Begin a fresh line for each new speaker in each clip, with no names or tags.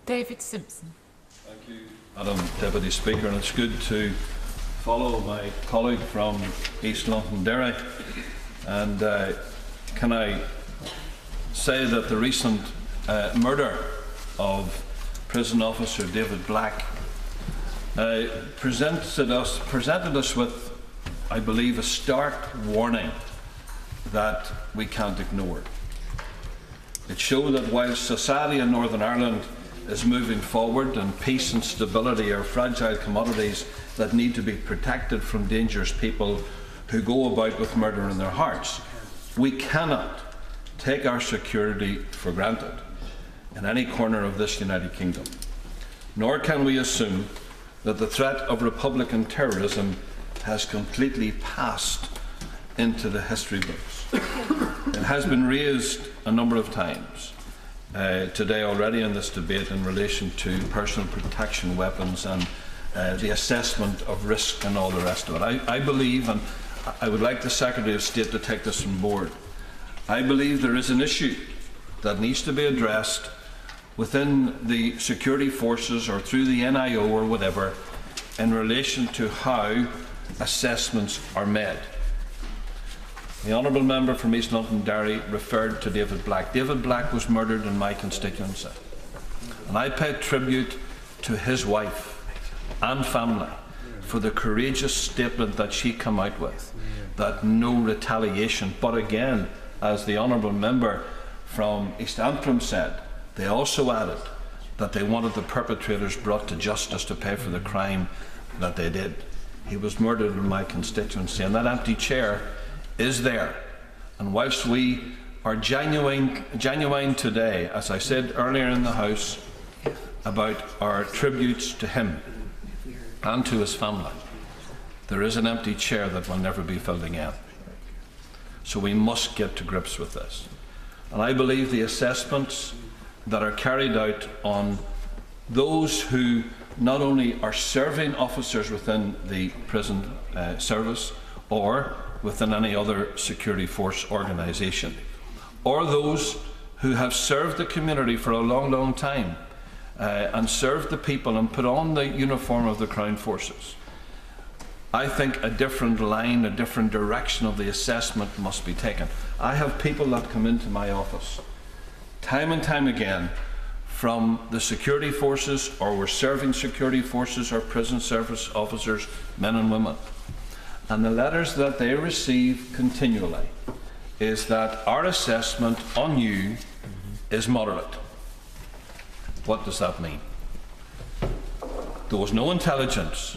David Simpson.
Thank you, Madam Deputy Speaker, and it's good to follow my colleague from East Londonderry. And can I say that the recent murder of prison officer David Black presented us with, I believe, a stark warning that we can't ignore. It showed that while society in Northern Ireland is moving forward and peace and stability are fragile commodities that need to be protected from dangerous people who go about with murder in their hearts, we cannot take our security for granted in any corner of this United Kingdom. Nor can we assume that the threat of Republican terrorism has completely passed into the history books. It has been raised a number of times today already in this debate in relation to personal protection weapons and the assessment of risk and all the rest of it. I believe, and I would like the Secretary of State to take this on board, I believe there is an issue that needs to be addressed within the security forces or through the NIO or whatever in relation to how assessments are made. The Honourable Member from East Londonderry referred to David Black. David Black was murdered in my constituency, and I pay tribute to his wife and family for the courageous statement that she came out with, that no retaliation. But again, as the Honourable Member from East Antrim said, they also added that they wanted the perpetrators brought to justice to pay for the crime that they did. He was murdered in my constituency, and that empty chair is there. And whilst we are genuine today, as I said earlier in the House, about our tributes to him and to his family, there is an empty chair that will never be filled again. So we must get to grips with this. And I believe the assessments that are carried out on those who not only are serving officers within the prison service or within any other security force organisation, or those who have served the community for a long, long time and served the people and put on the uniform of the Crown Forces, I think a different line, a different direction of the assessment must be taken. I have people that come into my office time and time again from the security forces, or were serving security forces or prison service officers, men and women. And the letters that they receive continually is that our assessment on you is moderate. What does that mean? There was no intelligence,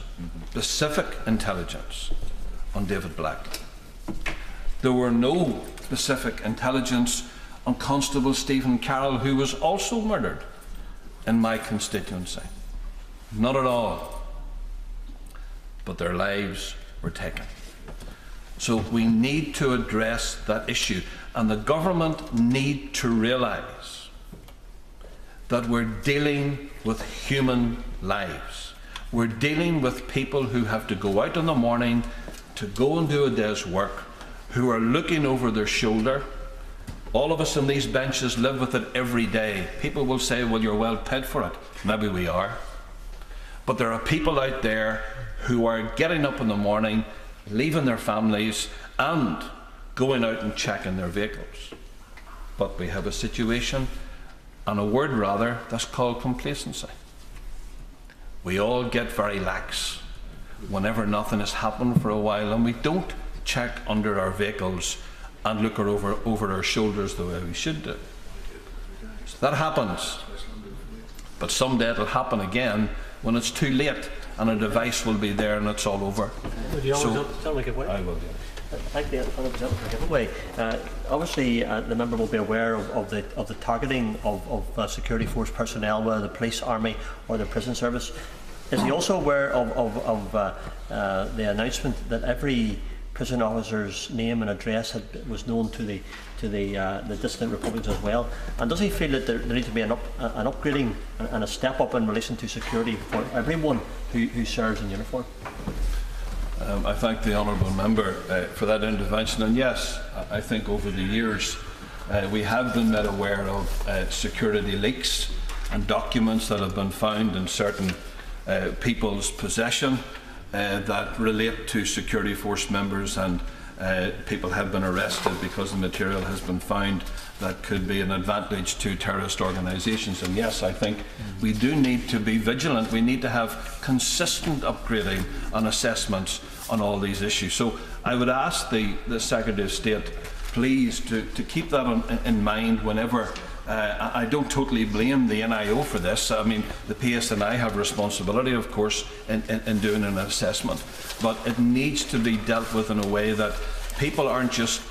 specific intelligence, on David Black. There were no specific intelligence on Constable Stephen Carroll, who was also murdered in my constituency. Not at all. But their lives were taken. So we need to address that issue, and the government need to realise that we're dealing with human lives. We're dealing with people who have to go out in the morning to go and do a day's work, who are looking over their shoulder. All of us on these benches live with it every day. People will say, well, you're well paid for it. Maybe we are. But there are people out there who are getting up in the morning, leaving their families and going out and checking their vehicles. But we have a situation, and a word rather, that's called complacency. We all get very lax whenever nothing has happened for a while, and we don't check under our vehicles and look over our shoulders the way we should do. So that happens. But someday it'll happen again when it's too late and a device will be there and it's all over. I will, yeah.
Thank you for the giveaway. Obviously, the member will be aware of the targeting of security force personnel, whether the police, army, or the prison service. Is he also aware of the announcement that every prison officer's name and address was known to the dissident republics as well? And does he feel that there needs to be an upgrading and a step up in relation to security for everyone who serves in uniform?
I thank the Honourable Member for that intervention, and yes, I think over the years we have been made aware of security leaks and documents that have been found in certain people's possession that relate to security force members, and people have been arrested because the material has been found that could be an advantage to terrorist organisations. And yes, I think we do need to be vigilant. We need to have consistent upgrading and assessments on all these issues. So I would ask the Secretary of State, please, to keep that in mind whenever. I don't totally blame the NIO for this. I mean, the PSNI have responsibility, of course, in doing an assessment, but it needs to be dealt with in a way that people aren't just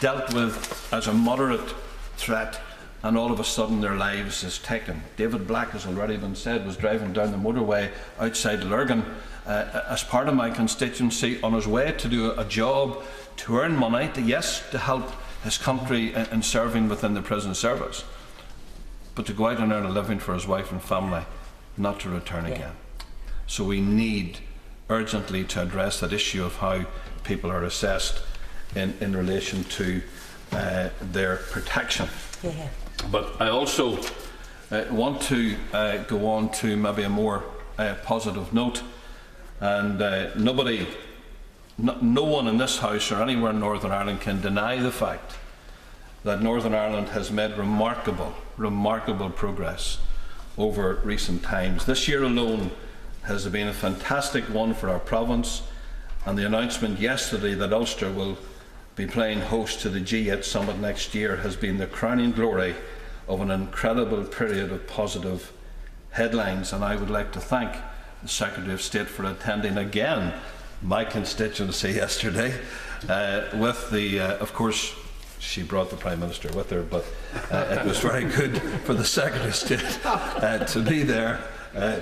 dealt with as a moderate threat and all of a sudden their lives is taken. David Black, has already been said, was driving down the motorway outside Lurgan as part of my constituency on his way to do a job to earn money, to help his country in serving within the prison service, but to go out and earn a living for his wife and family, not to return again. So we need urgently to address that issue of how people are assessed in relation to their protection. But I also want to go on to maybe a more positive note, and no one in this House or anywhere in Northern Ireland can deny the fact that Northern Ireland has made remarkable progress over recent times. This year alone has been a fantastic one for our province, and the announcement yesterday that Ulster will be playing host to the G8 summit next year has been the crowning glory of an incredible period of positive headlines. And I would like to thank the Secretary of State for attending again my constituency yesterday with the, of course, she brought the Prime Minister with her, but it was very good for the Secretary of State to be there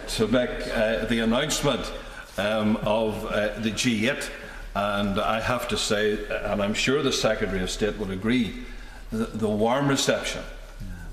to make the announcement of the G8. And I have to say, and I'm sure the Secretary of State would agree, the warm reception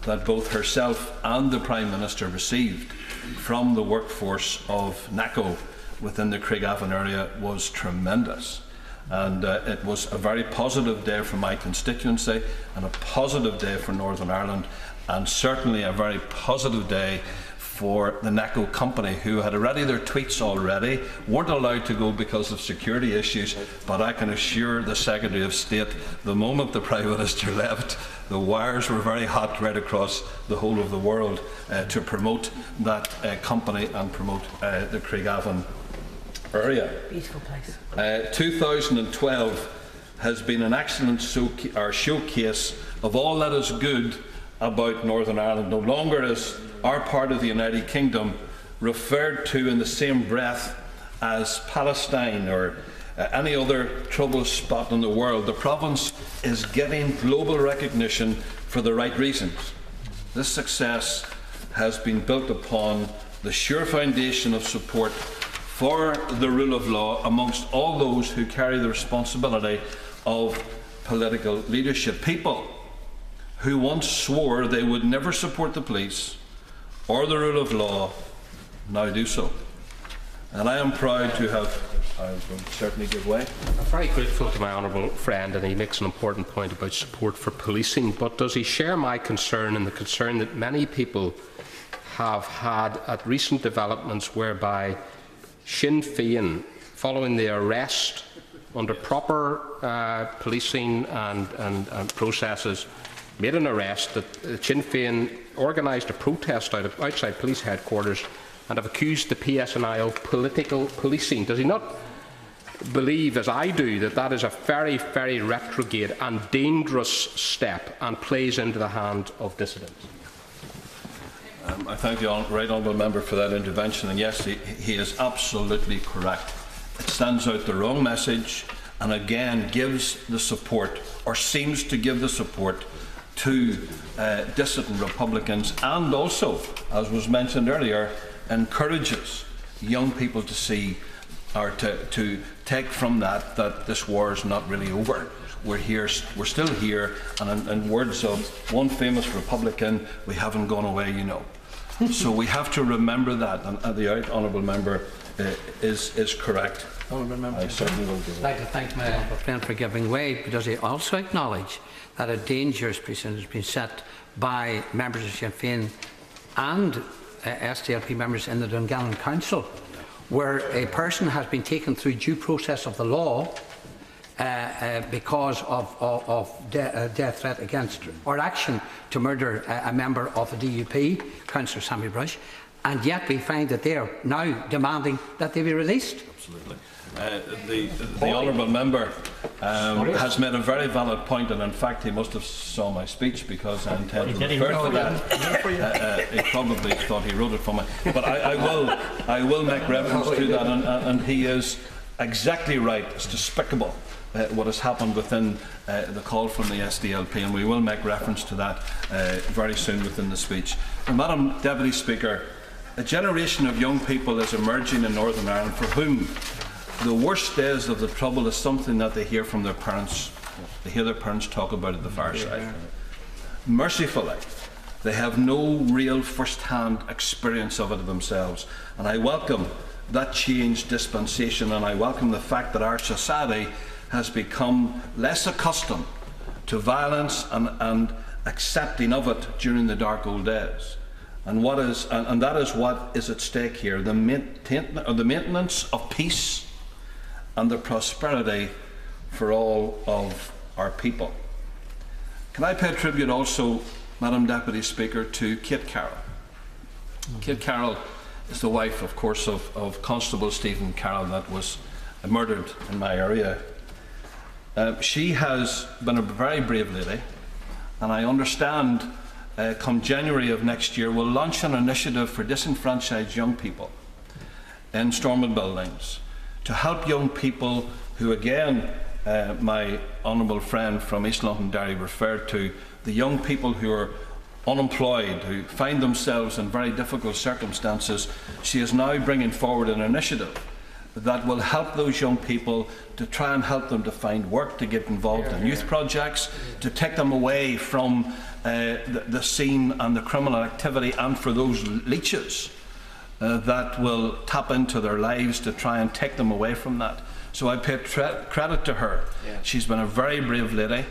that both herself and the Prime Minister received from the workforce of NACO within the Craigavon area was tremendous. And it was a very positive day for my constituency, and a positive day for Northern Ireland, and certainly a very positive day for the NACO company, who had already their tweets already, weren't allowed to go because of security issues, but I can assure the Secretary of State, the moment the Prime Minister left, the wires were very hot right across the whole of the world to promote that company and promote the Craigavon area.
Beautiful place.
2012 has been an excellent showcase of all that is good about Northern Ireland. No longer is our part of the United Kingdom referred to in the same breath as Palestine or any other troubled spot in the world. The province is getting global recognition for the right reasons. This success has been built upon the sure foundation of support for the rule of law amongst all those who carry the responsibility of political leadership. People who once swore they would never support the police or the rule of law now do so. And I am proud to have, I will certainly give way.
I'm very grateful to my honourable friend, and he makes an important point about support for policing, but does he share my concern and the concern that many people have had at recent developments whereby Sinn Féin, following the arrest under proper policing and processes, made an arrest that Sinn Féin organised a protest outside police headquarters and have accused the PSNI of political policing. Does he not believe, as I do, that that is a very, very retrograde and dangerous step and plays into the hand of dissidents?
I thank the right honourable member for that intervention, and yes, he is absolutely correct. It sends out the wrong message and again gives the support, or seems to give the support, to dissident Republicans, and also, as was mentioned earlier, encourages young people to see, or to take from that this war is not really over. We're here, we're still here, and in words of one famous Republican, we haven't gone away, you know. So we have to remember that, and the right honourable member is correct. I certainly will do.
I'd like to thank my honourable friend for giving way, because he also acknowledged that a dangerous precedent has been set by members of Sinn Féin and SDLP members in the Dungannon Council, where a person has been taken through due process of the law because of death threat against or action to murder a member of the DUP, Councillor Sammy Brush, and yet we find that they are now demanding that they be released.
Absolutely. The honourable member has made a very valid point, and in fact he must have saw my speech, because I intend to refer to that. He probably thought he wrote it for me, but I will make reference to that, and he is exactly right. It's despicable what has happened within the call from the SDLP, and we will make reference to that very soon within the speech. Madam Deputy Speaker, a generation of young people is emerging in Northern Ireland for whom the worst days of the trouble is something that they hear from their parents. They hear their parents talk about at the fireside. Mercifully, they have no real first-hand experience of it themselves, and I welcome that change dispensation, and I welcome the fact that our society has become less accustomed to violence and accepting of it during the dark old days. And that is what is at stake here: the maintenance of peace and the prosperity for all of our people. Can I pay tribute also, Madam Deputy Speaker, to Kate Carroll? Kate Carroll is the wife, of course, of Constable Stephen Carroll that was murdered in my area. She has been a very brave lady, and I understand come January of next year will launch an initiative for disenfranchised young people in Stormont buildings to help young people who, again, my honourable friend from East Londonderry referred to, the young people who are unemployed, who find themselves in very difficult circumstances. She is now bringing forward an initiative that will help those young people, to try and help them to find work, to get involved in youth projects, to take them away from the scene and the criminal activity, and for those leeches that will tap into their lives to try and take them away from that. So I pay credit to her. She's been a very brave lady.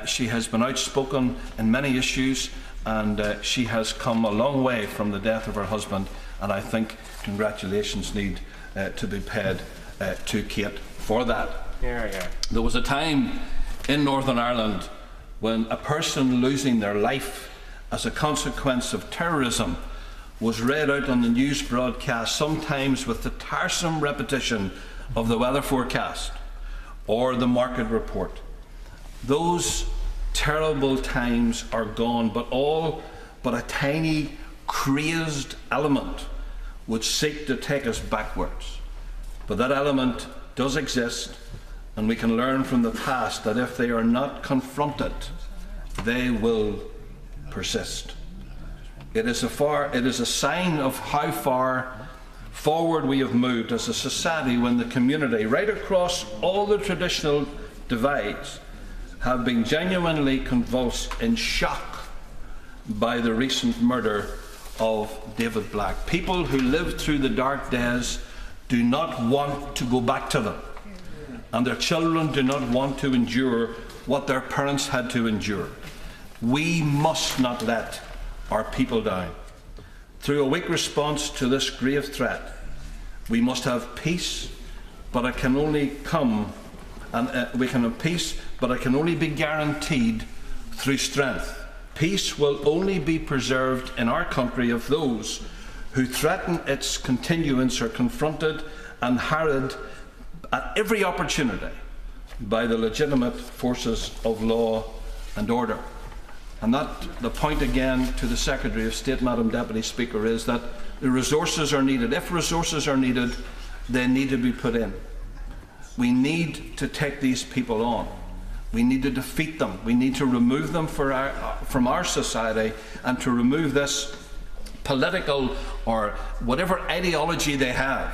She has been outspoken in many issues, and she has come a long way from the death of her husband, and I think congratulations need to be paid to Kate for that. There was a time in Northern Ireland when a person losing their life as a consequence of terrorism was read out on the news broadcast, sometimes with the tiresome repetition of the weather forecast or the market report. Those terrible times are gone, but all but a tiny crazed element would seek to take us backwards. But that element does exist, and we can learn from the past that if they are not confronted, they will persist. It is a sign of how far forward we have moved as a society when the community, right across all the traditional divides, have been genuinely convulsed in shock by the recent murder of David Black. People who lived through the dark days do not want to go back to them, and their children do not want to endure what their parents had to endure. We must not let our people down. Through a weak response to this grave threat, we must have peace, but it can only come, and we can have peace, but it can only be guaranteed through strength. Peace will only be preserved in our country if those who threaten its continuance are confronted and harried at every opportunity by the legitimate forces of law and order. And the point again to the Secretary of State, Madam Deputy Speaker, is that the resources are needed. If resources are needed, they need to be put in. We need to take these people on. We need to defeat them. We need to remove them from our society, and to remove this political or whatever ideology they have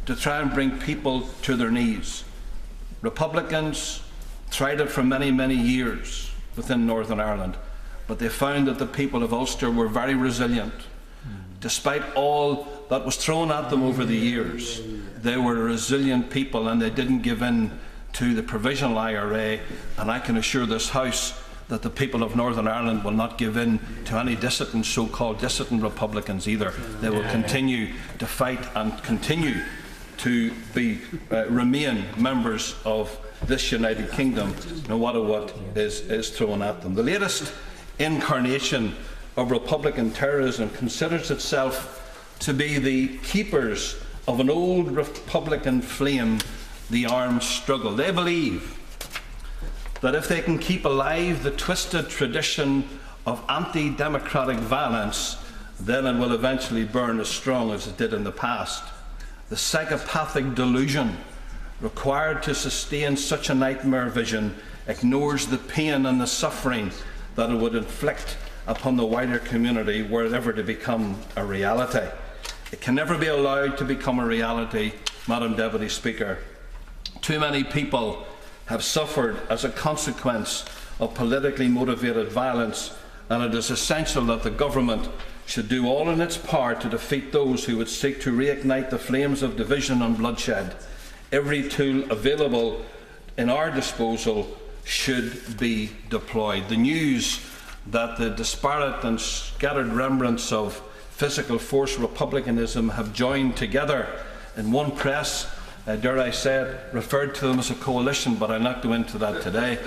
to try and bring people to their knees. Republicans tried it for many, many years within Northern Ireland, but they found that the people of Ulster were very resilient. Despite all that was thrown at them over the years, they were a resilient people, and they didn't give in to the Provisional IRA, and I can assure this House that the people of Northern Ireland will not give in to any dissident, so-called dissident Republicans either. They will continue to fight and continue to remain members of this United Kingdom, no matter what is thrown at them. The latest incarnation of Republican terrorism considers itself to be the keepers of an old Republican flame, the armed struggle. They believe that if they can keep alive the twisted tradition of anti-democratic violence, then it will eventually burn as strong as it did in the past. The psychopathic delusion required to sustain such a nightmare vision ignores the pain and the suffering that it would inflict upon the wider community were it ever to become a reality. It can never be allowed to become a reality, Madam Deputy Speaker. Too many people have suffered as a consequence of politically motivated violence, and it is essential that the government should do all in its power to defeat those who would seek to reignite the flames of division and bloodshed. Every tool available in our disposal should be deployed. The news that the disparate and scattered remnants of physical force republicanism have joined together in one press, dare I say it, referred to them as a coalition, but I'll not go into that today,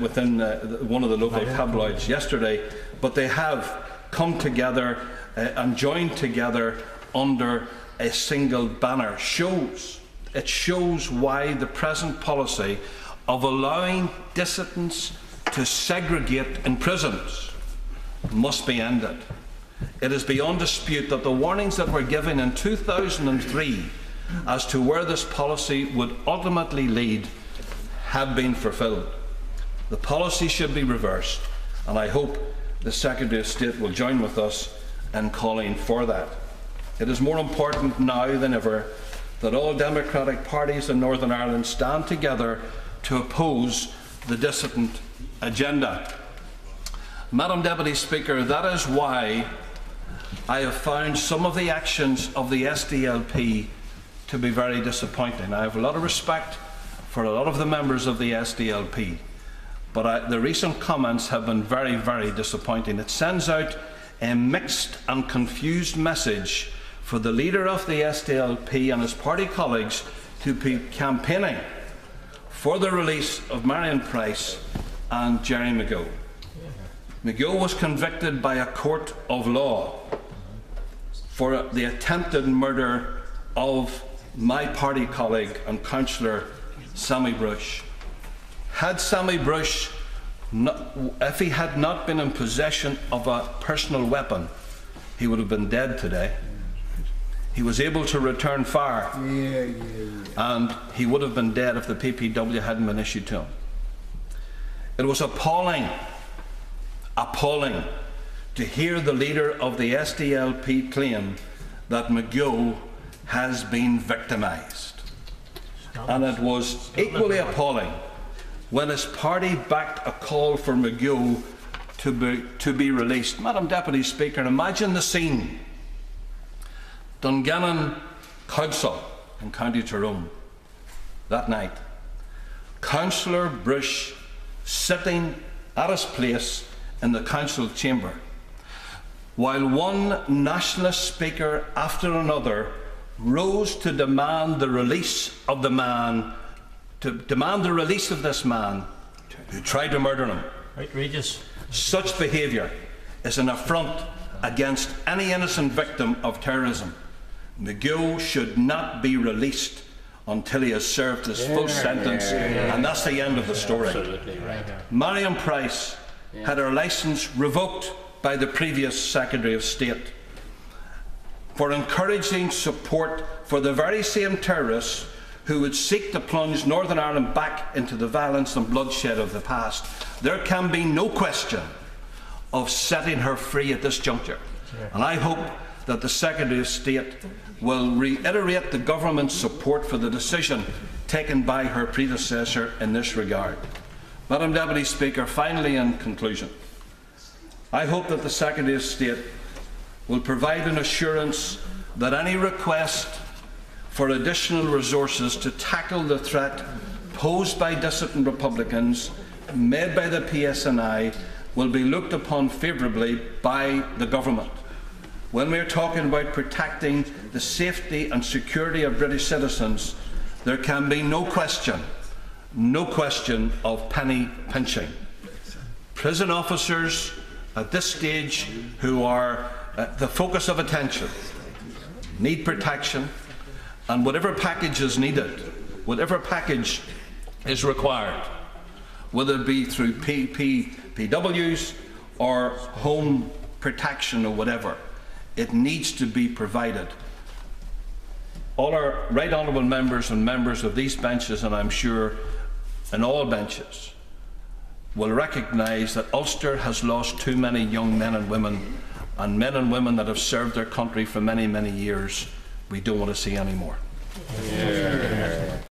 within one of the local tabloids yesterday, but they have come together and joined together under a single banner. It shows why the present policy of allowing dissidents to segregate in prisons must be ended. It is beyond dispute that the warnings that were given in 2003 as to where this policy would ultimately lead have been fulfilled. The policy should be reversed, and I hope the Secretary of State will join with us in calling for that. It is more important now than ever that all democratic parties in Northern Ireland stand together to oppose the dissident agenda. Madam Deputy Speaker, that is why I have found some of the actions of the SDLP to be very disappointing. I have a lot of respect for a lot of the members of the SDLP, but the recent comments have been very, very disappointing. It sends out a mixed and confused message for the leader of the SDLP and his party colleagues to be campaigning for the release of Marion Price and Jerry McGill. McGill was convicted by a court of law for the attempted murder of my party colleague and councillor Sammy Brush. Had Sammy Brush, if he had not been in possession of a personal weapon, he would have been dead today. He was able to return fire, and he would have been dead if the PPW hadn't been issued to him. It was appalling to hear the leader of the SDLP claim that McGill has been victimised. And it was equally appalling when his party backed a call for McGill to be released. Madam Deputy Speaker, imagine the scene. Dungannon Council in County Tyrone that night. Councillor Brush sitting at his place in the council chamber, while one nationalist speaker after another rose to demand the release of the man, to demand the release of this man who tried to murder him.
Outrageous.
Such behaviour is an affront against any innocent victim of terrorism. McGill should not be released until he has served his full sentence, and that's the end of the story. Marion Price had her licence revoked by the previous Secretary of State for encouraging support for the very same terrorists who would seek to plunge Northern Ireland back into the violence and bloodshed of the past. There can be no question of setting her free at this juncture, and I hope that the Secretary of State will reiterate the government's support for the decision taken by her predecessor in this regard. Madam Deputy Speaker, finally, in conclusion, I hope that the Secretary of State will provide an assurance that any request for additional resources to tackle the threat posed by dissident Republicans made by the PSNI will be looked upon favourably by the government. When we are talking about protecting the safety and security of British citizens, there can be no question of penny pinching. Prison officers at this stage, who are the focus of attention, need protection, and whatever package is needed, whatever package is required, whether it be through PWs or home protection or whatever, it needs to be provided. All our right honourable members and members of these benches, and I'm sure in all benches, will recognise that Ulster has lost too many young men and women that have served their country for many, many years. We don't want to see any more. Yeah.